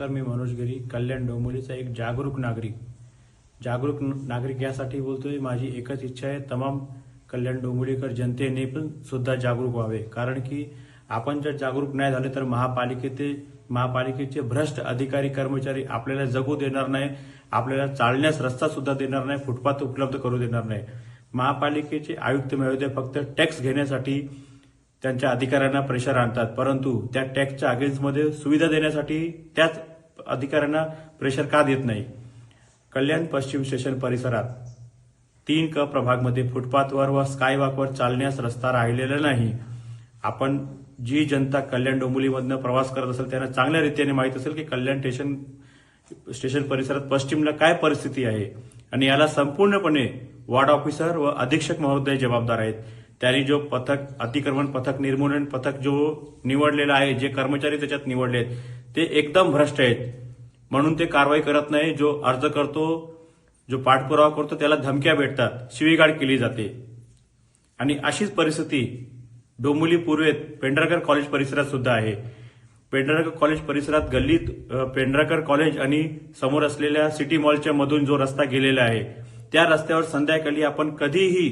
नमस्कार, मी मनोज गिरी, कल्याण डोंबिवलीचा एक जागरूक नागरिक यासाठी बोलतोय। माझी एकच इच्छा आहे, तमाम कल्याण डोंबिवलीकर जनतेने पण सुद्धा जागरूक व्हावे। कारण की आपण जर जागरूक नाही झाले तर महापालिकेचे भ्रष्ट अधिकारी कर्मचारी आपल्याला जगू देणार नाही, आपल्याला चालण्यास रस्ता सुद्धा देणार नाही, फुटपाथ उपलब्ध करू देणार नाही। महापालिकेचे आयुक्त महोदय फक्त टॅक्स घेण्यासाठी त्यांच्या अधिकाऱ्यांना प्रेशर आणतात, परंतु त्या टॅक्सच्या अगेन्स्टमध्ये सुविधा देण्यासाठी त्याच अधिकाऱ्यांना प्रेशर का देत नाही। कल्याण पश्चिम स्टेशन परिसरात 3 प्रभागमध्ये फुटपाथवर व स्कायवॉकवर चालण्यास रस्ता राहिलेला नाही। आपण जी जनता कल्याण डोंबिवलीमधून प्रवास करत असेल त्यांना चांगल्या रीतीने माहित असेल की कल्याण स्टेशन परिसरात पश्चिमला काय परिस्थिती आहे आणि याला संपूर्णपणे वार्ड ऑफिसर व अधीक्षक महोदय जबाबदार आहेत। त्यांनी जो अतिक्रमण पथक, निर्मूलन पथक जो निवडलेला आहे, जे कर्मचारी त्याच्यात निवडले आहेत ते एकदम भ्रष्ट आहेत, म्हणून ते कारवाई करत नाही। जो अर्ज करतो, जो पाठपुरावा करतो त्याला धमक्या भेटतात, शिवीगाळ केली जाते। आणि अशीच परिस्थिती डोंबिवली पूर्वेत पेंढारकर कॉलेज परिसरात सुद्धा आहे। पेंढारकर कॉलेज परिसरात गल्लीत पेंढारकर कॉलेज आणि समोर असलेल्या सिटी मॉलच्या मधून जो रस्ता गेलेला आहे, त्या रस्त्यावर संध्याकाळी आपण कधीही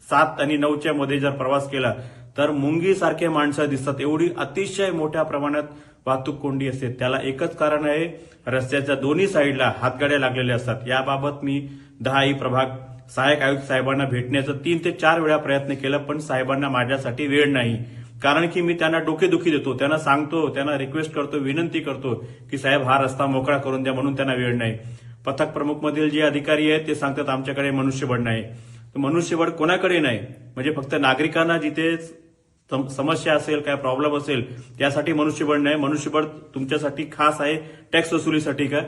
7 आणि 9च्या मध्ये जर प्रवास केला तर मुंगीसारखे माणसं दिसतात। एवढी अतिशय मोठ्या प्रमाणात वाहतूक कोंडी असते। त्याला एकच कारण आहे, रस्त्याच्या दोन्ही साईडला हातगाड्या लागलेल्या असतात। याबाबत मी 10 प्रभाग सहाय्यक आयुक्त साहेबांना भेटण्याचा 3 ते 4 वेळा प्रयत्न केला, पण साहेबांना माझ्यासाठी वेळ नाही। कारण की मी त्यांना डोकेदुखी देतो, त्यांना सांगतो, त्यांना रिक्वेस्ट करतो, विनंती करतो की साहेब हा रस्ता मोकळा करून द्या, म्हणून त्यांना वेळ नाही। पथक प्रमुख मधील जे अधिकारी आहेत ते सांगतात आमच्याकडे मनुष्यबळ नाही। मनुष्यबळ कोणाकडे नाही, म्हणजे फक्त नागरिकांना जिथे समस्या असेल, काय प्रॉब्लेम असेल त्यासाठी मनुष्यबळ नाही। मनुष्यबळ तुमच्यासाठी खास आहे, टॅक्स वसुलीसाठी का।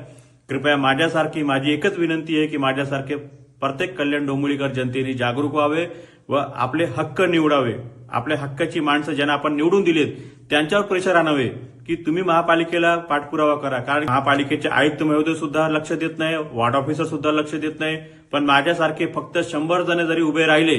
कृपया माझी एकच विनंती आहे की माझ्यासारखे प्रत्येक कल्याण डोंबिवलीकर जनतेने जागरूक व्हावे व आपले हक्क निवडावे। आपल्या हक्काची माणसं ज्यांना आपण निवडून दिलेत त्यांच्यावर प्रेशर आणावे की तुम्ही महापालिकेला पाठपुरावा करा। कारण महापालिकेचे आयुक्त महोदय सुद्धा लक्ष देत नाही, वार्ड ऑफिसर सुद्धा लक्ष देत नाही, पण माझ्यासारखे फक्त 100 जण जरी उभे राहिले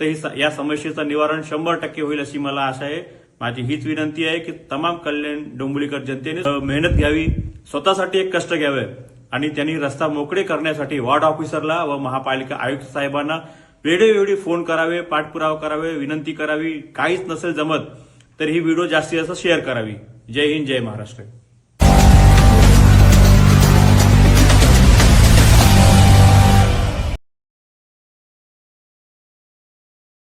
तर या समस्येचं निवारण 100% होईल अशी मला आशा आहे। माझी हीच विनंती आहे की तमाम कल्याण डोंबिवलीकर जनतेने मेहनत घ्यावी, स्वतःसाठी एक कष्ट घ्यावे आणि त्यांनी रस्ता मोकळे करण्यासाठी वार्ड ऑफिसरला व महापालिका आयुक्त साहेबांना वेळोवेळी फोन करावे, पाठपुरावा करावे, विनंती करावी। काहीच नसेल जमत तर ही व्हिडिओ जास्तीत जास्त शेअर करावी। जय हिंद, जय महाराष्ट्र।